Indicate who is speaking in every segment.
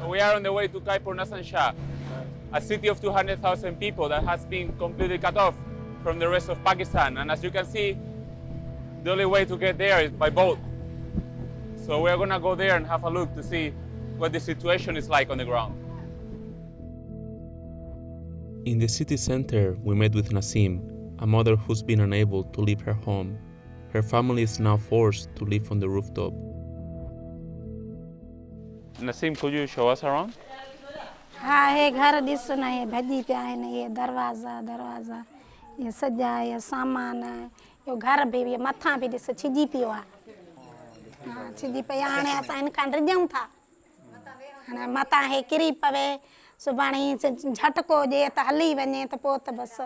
Speaker 1: We are on the way to Kaipur Nasan Shah, a city of 200,000 people that has been completely cut off from the rest of Pakistan. And as you can see, the only way to get there is by boat. So we're gonna go there and have a look to see what the situation is like on the ground.
Speaker 2: In the city center, we met with Nasim, a mother who's been unable to leave her home. Her family is now forced to live on the rooftop.
Speaker 1: Nasim, could you show us around?
Speaker 3: हाँ ये घर दिसना है भजी पे आए ना ये दरवाजा ये सजा ये सामान है ये घर भी ये मथा भी दिस छिजी पियो है हाँ छिजी पे आने ऐसा इनका रिजम था है मता है किरी पवे सुबानी झटको जे त हली वने त पोत बस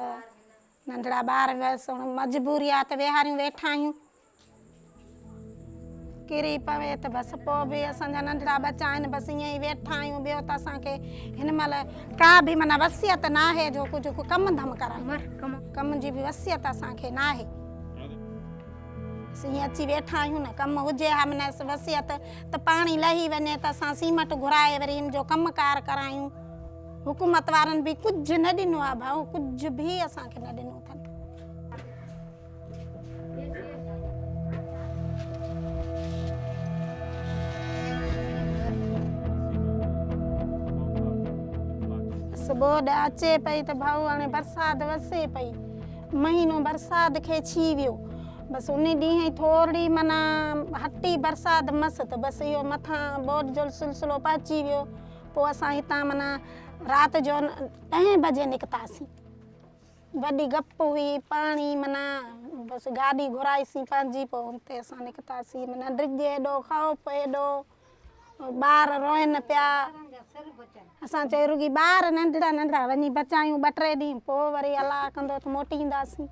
Speaker 3: नंढड़ा बार बस मजबूरी आ त वेहारियूं वेठा आहियूं किरी पवे त बस पो भी असांजा नंढड़ा बच्चा आहिनि बस ईअं ई वेठा आहियूं ॿियो त असांखे हिन महिल का बि माना वसियत न आहे जो कुझु कमु धम करायूं कम जी बि वसियत असांखे न आहे ईअं अची वेठा आहियूं न कमु हुजे हा माना वसियत त पाणी लही वञे त असां सीमट घुराए वरी हिन जो कमकार करायूं हुकूमत वारनि बि कुझु न ॾिनो आहे भाऊ कुझु बि असांखे न ॾिनो अथनि बोड अचे पई त भाऊ हाणे बरसाति वसे पई महीनो बरसाति खे छी वियो बसि उन ॾींहुं थोरी माना हटी बरसाति मस त बसि इहो मथां बोड जो सिलसिलो पहुची वियो पोइ असां हितां माना राति जो 10 बजे निकितासीं वॾी गप हुई पाणी माना बसि गाॾी घुराईसीं पंहिंजी पोइ हुते असां निकितासीं माना ड्रिज एॾो ख़ौफ़ एॾो ॿार रोइनि पिया असां चयो रुगी ॿार नंढड़ा वञी बचायूं 2-3 ॾींहं पोइ वरी अलाह कंदो त मोटींदासीं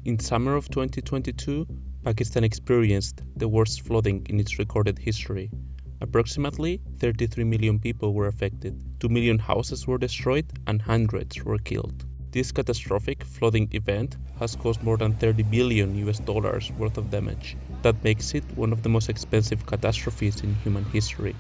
Speaker 2: In summer of 2022, Pakistan experienced the worst flooding in its recorded history. Approximately 33 million people were affected, 2 million houses were destroyed, and hundreds were killed. This catastrophic flooding event has caused more than $30 billion worth of damage. That makes it one of the most expensive catastrophes in human history.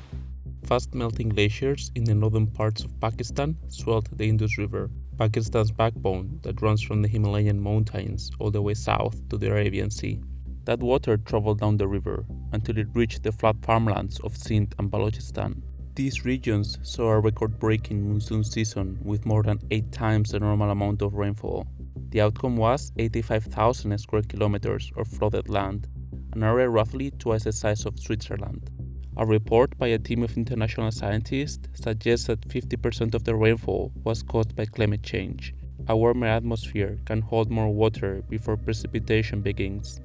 Speaker 2: Fast-melting glaciers in the northern parts of Pakistan swelled the Indus River, Pakistan's backbone that runs from the Himalayan mountains all the way south to the Arabian Sea. That water traveled down the river until it reached the flat farmlands of Sindh and Balochistan. These regions saw a record-breaking monsoon season with more than 8 times the normal amount of rainfall. The outcome was 85,000 square kilometers of flooded land, an area roughly twice the size of Switzerland. A report by a team of international scientists suggests that 50% of the rainfall was caused by climate change. A warmer atmosphere can hold more water before precipitation begins.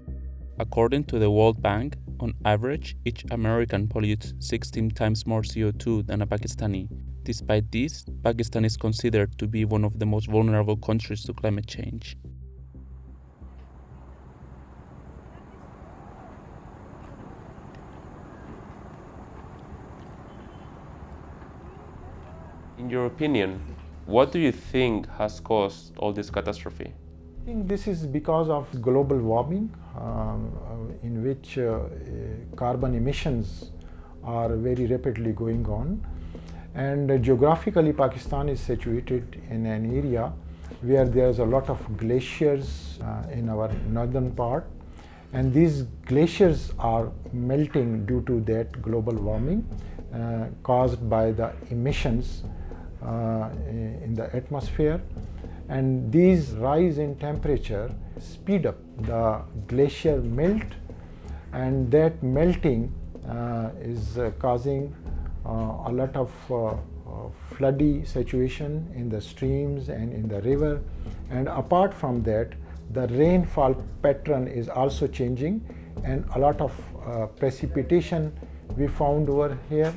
Speaker 2: According to the World Bank, on average, each American pollutes 16 times more CO2 than a Pakistani. Despite this, Pakistan is considered to be one of the most vulnerable countries to climate change.
Speaker 4: In your opinion, what do you think has caused all this catastrophe?
Speaker 5: I think this is because of global warming, in which carbon emissions are very rapidly going on. And geographically, Pakistan is situated in an area where there's a lot of glaciers in our northern part. And these glaciers are melting due to that global warming caused by the emissions in the atmosphere. And these rise in temperature speed up the glacier melt, and that melting is causing a lot of floody situation in the streams and in the river. And apart from that, the rainfall pattern is also changing, and a lot of precipitation we found over here,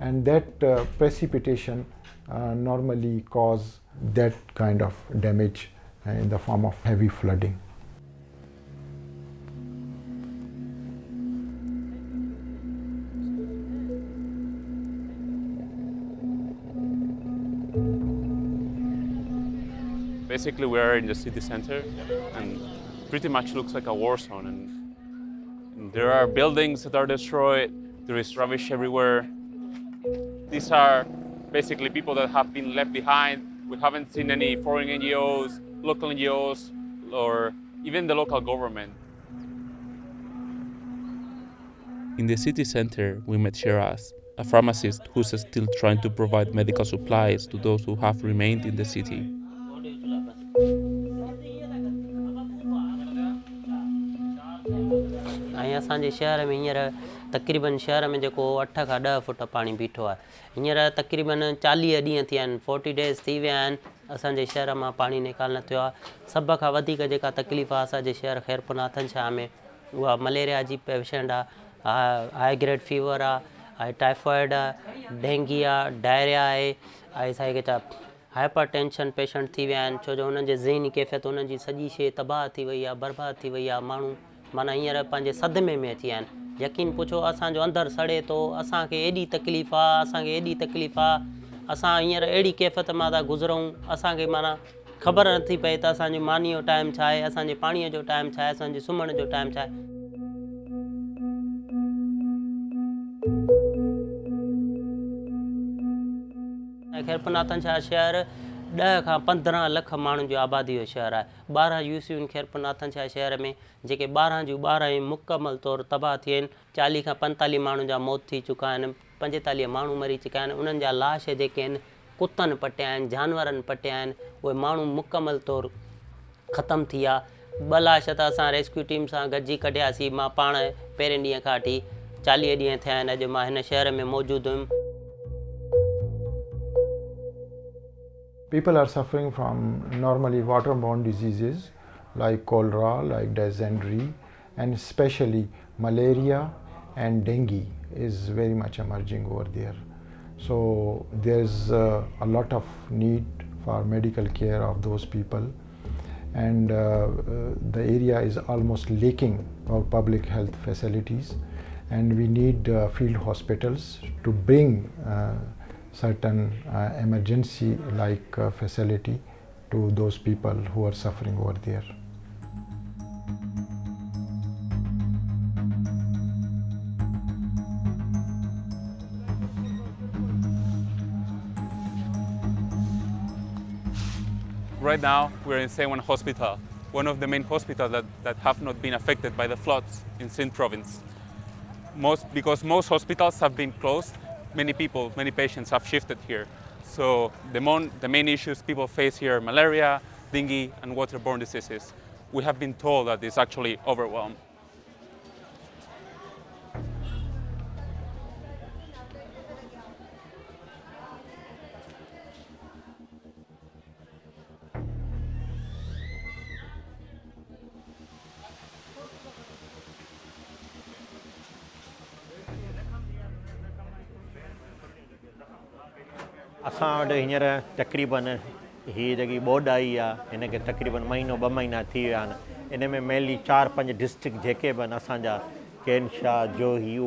Speaker 5: and that precipitation normally cause that kind of damage in the form of heavy flooding.
Speaker 1: Basically, we are in the city center, and pretty much looks like a war zone. And There are buildings that are destroyed, there is rubbish everywhere. These are basically people that have been left behind. We haven't seen any foreign NGOs, local NGOs, or even the local government.
Speaker 2: In the city center, we met Shiraz, a pharmacist who's still trying to provide medical supplies to those who have remained in the city.
Speaker 6: असांजे शहर में हींअर तक़रीबन शहर में जेको 8 खां 10 foot पाणी बीठो आहे हींअर तक़रीबन 40 ॾींहं थिया आहिनि 40 डेज़ थी विया आहिनि असांजे शहर मां पाणी निकाल न थियो आहे सभ खां वधीक जेका तकलीफ़ आहे असांजे शहर खैरपुनाथन शाह में उहा मलेरिया जी पेशेंट आहे हाई ग्रेड फीवर आहे टाइफॉइड आहे डेंगी आहे डायरिया आहे असांखे छा हाइपर टेंशन पेशेंट थी विया आहिनि छो जो हुननि जे ज़हनी कैफ़ियत हुननि जी सॼी शइ तबाह थी वई आहे बर्बाद थी वई आहे माण्हू माना हींअर पंहिंजे सदमे में अची विया आहिनि यकीन पुछो असांजो अंदरि सड़े थो असांखे एॾी तकलीफ़ आहे असांखे एॾी तकलीफ़ आहे असां हींअर अहिड़ी कैफ़ियत मां था गुज़रूं असांखे माना ख़बर नथी पए त असांजे मानीअ जो टाइम छा आहे असांजे पाणीअ जो टाइम छा आहे असांजे सुम्हण जो टाइम छा आहे खैरपुनाथन शाह शहर 10 खां 15 लख माण्हुनि जो आबादी जो शहर आहे 12 यूसियूं खैरपुनाथन शाह शहर में जेके 12 जूं 12 ई मुकमल तौरु तबाह थी आहिनि 40 खां 45 माण्हुनि जा मौत थी चुका आहिनि 45 माण्हू मरी चुका आहिनि उन्हनि जा लाश जेके आहिनि कुतनि पटिया आहिनि जानवरनि पटिया आहिनि उहे माण्हू मुकमल तौरु ख़तमु थी विया 2 लाश त असां रेस्क्यू टीम सां गॾिजी कढियासीं मां पाण पहिरें ॾींहं खां वठी 40 ॾींहं थिया आहिनि अॼु मां हिन शहर में मौजूदु हुयुमि
Speaker 5: People are suffering from normally waterborne diseases like cholera, like dysentery, and especially malaria and dengue is very much emerging over there. So there's a lot of need for medical care of those people, and the area is almost lacking of public health facilities, and we need field hospitals to bring certain emergency like facility to those people who are suffering over there.
Speaker 1: Right now we're in Sewon Hospital, one of the main hospitals that have not been affected by the floods in Sindh province. Because most hospitals have been closed, many patients have shifted here. So the main issues people face here are malaria, dengue, and waterborne diseases. We have been told that it's actually overwhelmed.
Speaker 7: असां वटि हींअर तक़रीबन हीअ जेकी ॿोॾ आई आहे हिनखे तक़रीबन महीनो 2 महीना थी विया आहिनि इन में मेनली 4-5 डिस्ट्रिक्ट जेके बि आहिनि असांजा केनशाह जोही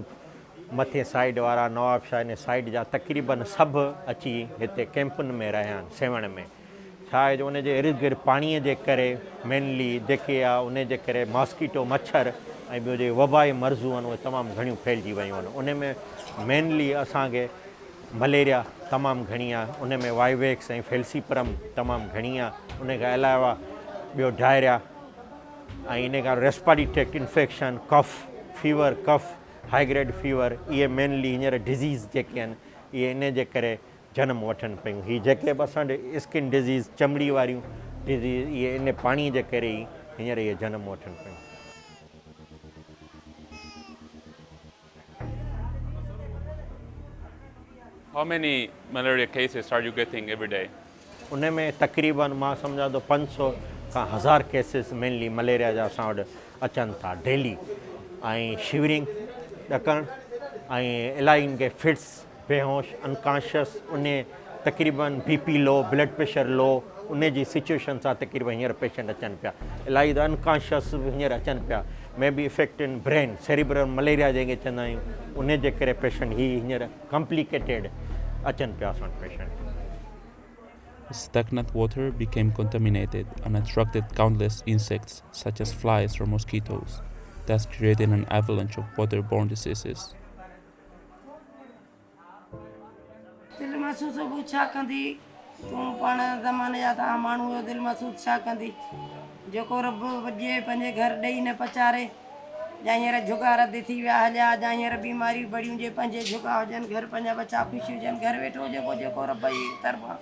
Speaker 7: मथे साइड वारा नवाब शाह इन साइड जा तक़रीबन सभु अची हिते कैंपुनि में रहिया आहिनि सेवण में छा आहे जो उनजे इर्द गिर्द पाणीअ जे करे मेनली जेके आहे उनजे करे मॉस्किटो मच्छर ऐं ॿियो जे वबाई मर्ज़ू आहिनि उहे तमामु घणियूं फैलिजी वियूं आहिनि उन में मेनली असांखे मलेरिया तमामु घणी आहे उन में वाइवेक्स ऐं फेल्सीपरम तमामु घणी आहे उन खां अलावा ॿियो डायरिया ऐं इन खां respiratory tract infection cough fever cough high grade fever इहे मेनली हींअर डिज़ीज़ जेके आहिनि इहे इन जे करे जनम वठनि पियूं हीअ जेके बि असांजे स्किन डिज़ीज़ चमड़ी वारियूं डिज़ीज़ इहे इन पाणीअ जे करे ई हींअर इहे जनम वठनि पियूं
Speaker 1: How many malaria cases are you getting every day?
Speaker 7: उन में तक़रीबन मां सम्झां थो 500 खां 1000 केसिस मेनली मलेरिया जा असां वटि अचनि था डेली ऐं शिवरिंग ॾकणु ऐं इलाही खे फिट्स बेहोश अनकॉन्शियस उन तक़रीबन BP low blood pressure low उन जी सिचुएशन सां तक़रीबन हींअर पेशेंट अचनि पिया इलाही त अनकॉन्शियस हींअर अचनि पिया may be effect in brain cerebral malaria जंहिंखे चवंदा आहियूं उन जे करे पेशेंट हींअर कॉम्प्लिकेटेड अचनि पिया असां वटि patient
Speaker 2: Stagnant water became contaminated and attracted countless insects such as flies or mosquitoes. thus creating an avalanche of waterborne diseases.
Speaker 8: दिल महसूस हो छा कंदी तूं पाण ज़माने जा तव्हां माण्हू जो दिल महसूस छा कंदी जेको रब वॼे पंहिंजे घर ॾेई न पचारे या हींअर झुगा रद्द थी विया हलिया या हींअर बीमारियूं बड़ियूं जे पंहिंजे झुगा हुजनि घर पंहिंजा बचा ख़ुशि हुजनि घर वेठो हुजे पोइ जेको रब जी तरफ़ां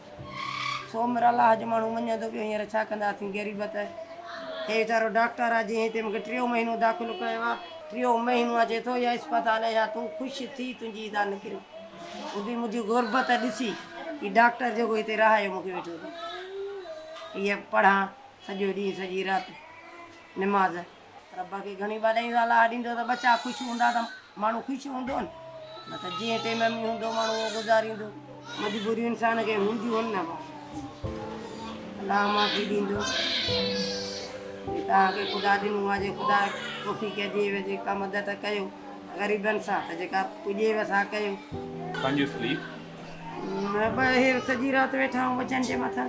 Speaker 8: सोमर अलाह जो माण्हू मञे थो पियो हींअर छा कंदासीं ग़रीबत हे वीचारो डॉक्टर आहे जंहिं हिते मूंखे 3 महीनो दाख़िल कयो आहे 3 महीनो अचे थो या इस्पताल या तूं ख़ुशि थी तुंहिंजी ईदा निकिरी ॿुधी मुंहिंजी गुरबत ॾिसी ही डॉक्टर जेको हिते रहायो मूंखे वेठो हीअ पढ़ां सॼो ॾींहुं सॼी राति निमाज़ रब खे घणी वॾाई अलाह ॾींदो त बचा ख़ुशि हूंदा त माण्हू ख़ुशि हूंदो न त जीअं टेम में हूंदो माण्हू उहो गुज़ारींदो मजबूरियूं इंसान खे हूंदियूं आहिनि न अलाह माफ़ी ॾींदो तव्हांखे ख़ुदा ॾिनो आहे जे ख़ुदा तोफ़ी कजे जेका मदद कयो ग़रीबनि सां त जेका पुॼेव सां कयो
Speaker 1: Can you sleep?
Speaker 8: ॿ सॼी राति वेठा आहियूं बचनि जे मथां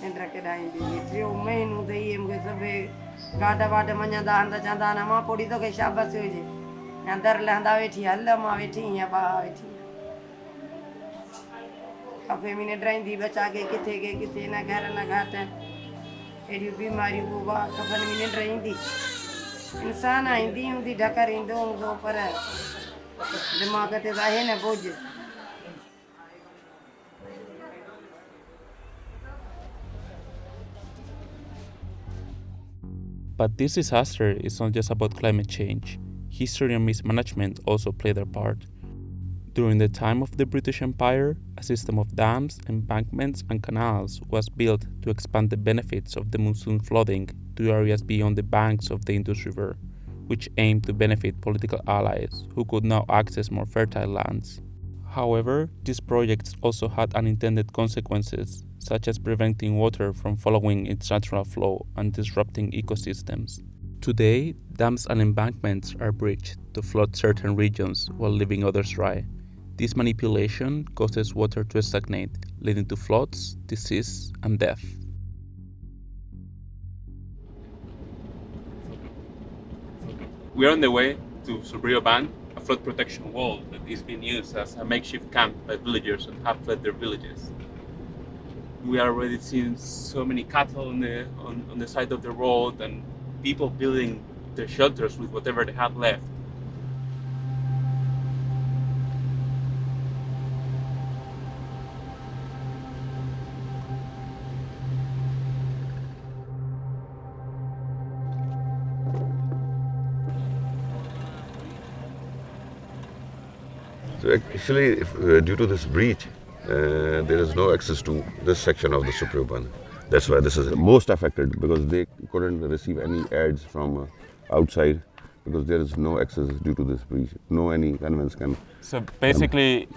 Speaker 8: निंड केॾा ईंदी 3 महीनो त इहे मूंखे सभु गाॾ वाॾ मञंदा हंध चवंदा न मां पोड़ी तोखे शाबस हुजे या दर लहंदा वेठी हल मां वेठी या ॿाहिरि वेठी खपे में निंड बचा के किथे न घर न घाट अहिड़ियूं बीमारियूं पोइ खपनि में निंड ईंदी इंसान ईंदी हूंदी ढकर ईंदो हूंदो पर दिमाग़ ते त आहे न बोझ
Speaker 2: But this disaster is not just about climate change. History and mismanagement also play their part. During the time of the British Empire, a system of dams, embankments, and canals was built to expand the benefits of the monsoon flooding to areas beyond the banks of the Indus River, which aimed to benefit political allies who could now access more fertile lands. However, these projects also had unintended consequences, such as preventing water from following its natural flow and disrupting ecosystems. Today, dams and embankments are breached to flood certain regions while leaving others dry. This manipulation causes water to stagnate, leading to floods, disease, and death.
Speaker 1: We are on the way to Sobrio Bank, a flood protection wall that is being used as a makeshift camp by villagers that have fled their villages. We are already seeing so many cattle on the side of the road and people building their shelters with whatever they have left.
Speaker 9: So actually, due to this breach, there is no access to this section of the Sobrio Bandh. That's why this is most affected, because they couldn't receive any ads from outside because there is no access due to this breach. No any conveyance can.
Speaker 1: So basically,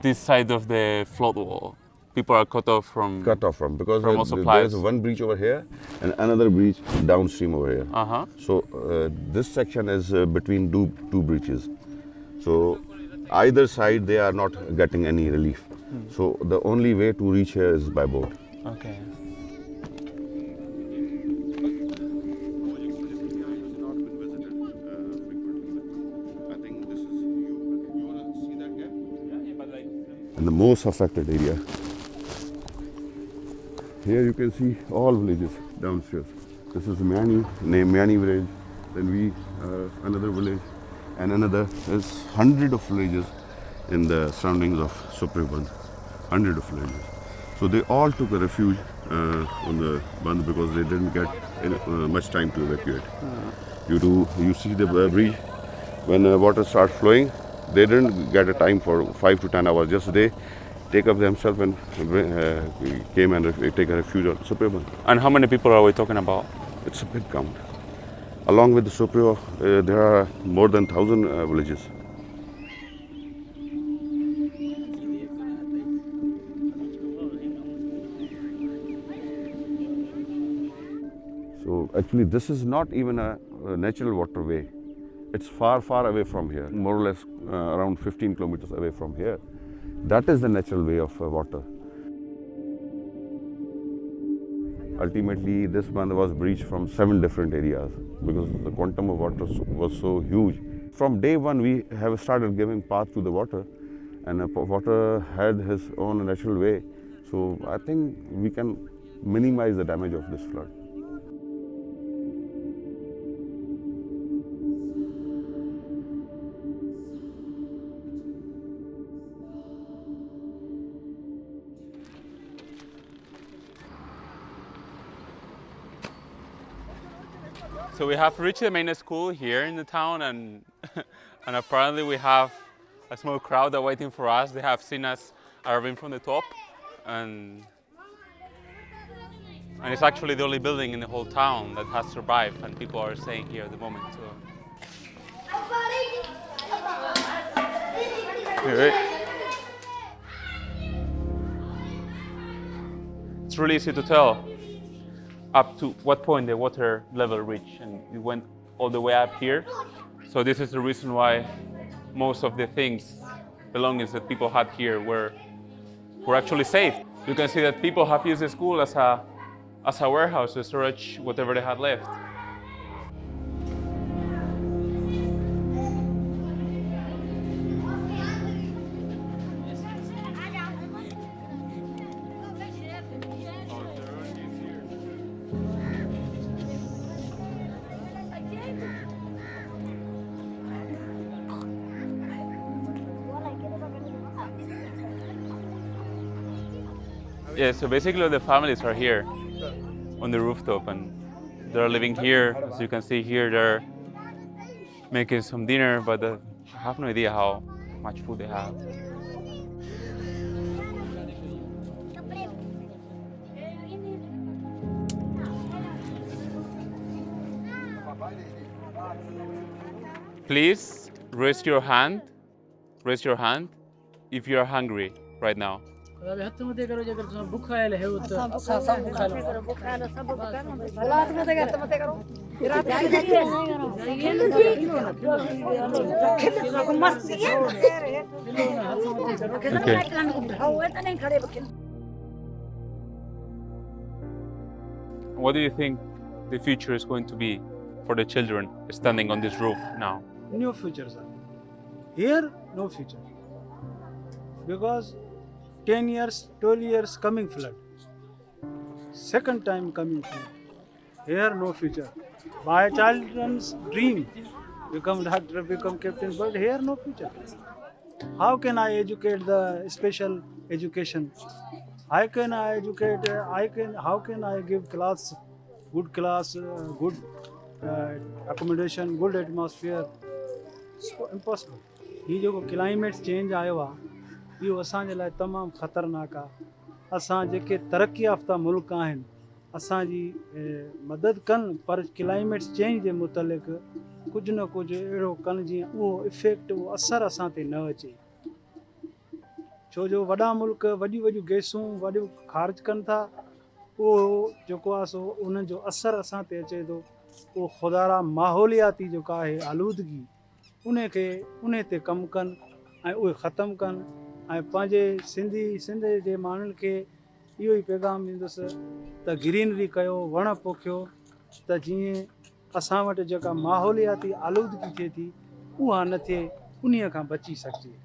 Speaker 1: this side of the flood wall, people are cut off from
Speaker 9: because
Speaker 1: from all
Speaker 9: there
Speaker 1: supplies.
Speaker 9: is one breach over here and another breach downstream over here. So this section is between two breaches. So either side they are not getting any relief. So the only way to reach here is by boat.
Speaker 1: Okay.
Speaker 9: And the most affected area. Here you can see all villages downstairs. This is Myani, named Myani village. Then we, another village, and another. There's hundreds of villages in the surroundings of Sobrio Bandh. Hundreds of villages. So they all took a refuge on the Bandh because they didn't get much time to evacuate. Due to, you see the bridge, when water starts flowing, they didn't get a time for 5 to 10 hours. Just they take up themselves and came and take a refuge on Sobrio Bandh.
Speaker 1: And how many people are we talking about?
Speaker 9: It's a big count. Along with the Sobrio, there are more than 1,000 villages. So actually this is not even a natural waterway. It's far, far away from here, more or less around 15 kilometers away from here. That is the natural way of water. ultimately this bandh was breached from 7 different areas because the quantum of water was so huge. From day one, we have started giving path to the water, and water had his own natural way. So I think we can minimize the damage of this flood.
Speaker 1: So we have reached the main school here in the town, and and apparently we have a small crowd that waiting for us. They have seen us arriving from the top, and it's actually the only building in the whole town that has survived, and people are staying here at the moment. So. It's really easy to tell up to what point the water level reached, and it went all the way up here. So this is the reason why most of the things, belongings that people had here were actually safe. You can see that people have used the school as a warehouse to storage whatever they had left. Yeah, so basically the families are here on the rooftop, and they're living here. As you can see here, they're making some dinner, but I have no idea how much food they have. Please raise your hand if you are hungry right now. What do you think the future is going to be for the children standing on this roof now?
Speaker 10: No future, sir. Here, no future. Because 10 years, 12 years coming flood. Second time coming flood. Here, no future. My children's dream, become doctor, become captain, but here, no future. How can I educate the special education? How can I educate, how can I give class, good accommodation, good atmosphere? It's impossible. ये जो climate change आयो आहे इहो असांजे लाइ तमामु ख़तरनाक आहे। असां जेके तरक़ी याफ़्ता मुल्क आहिनि असांजी मदद कनि, पर क्लाइमेट चेंज जे मुतलिक़ कुझु न कुझु अहिड़ो कनि जीअं उहो इफेक्ट, उहो असरु असां ते न अचे। छो जो वॾा मुल्क वॾियूं वॾियूं गैसूं वॾियूं ख़ारिज कनि था, उहो जेको आहे सो उन्हनि जो असरु असां ते अचे थो। उहो ख़ुदारा माहौलियाती जेको आहे आलूदगी उन ते कमु कनि ऐं उहे ख़तमु कनि। ऐं पंहिंजे सिंध जे माण्हुनि खे इहो ई पैगाम ॾींदुसि त ग्रीनरी कयो, वण पोखियो, त जीअं असां वटि जेका माहौलियाती आलूदगी थिए थी उहा न थिए, उन्हीअ खां बची सघिजे।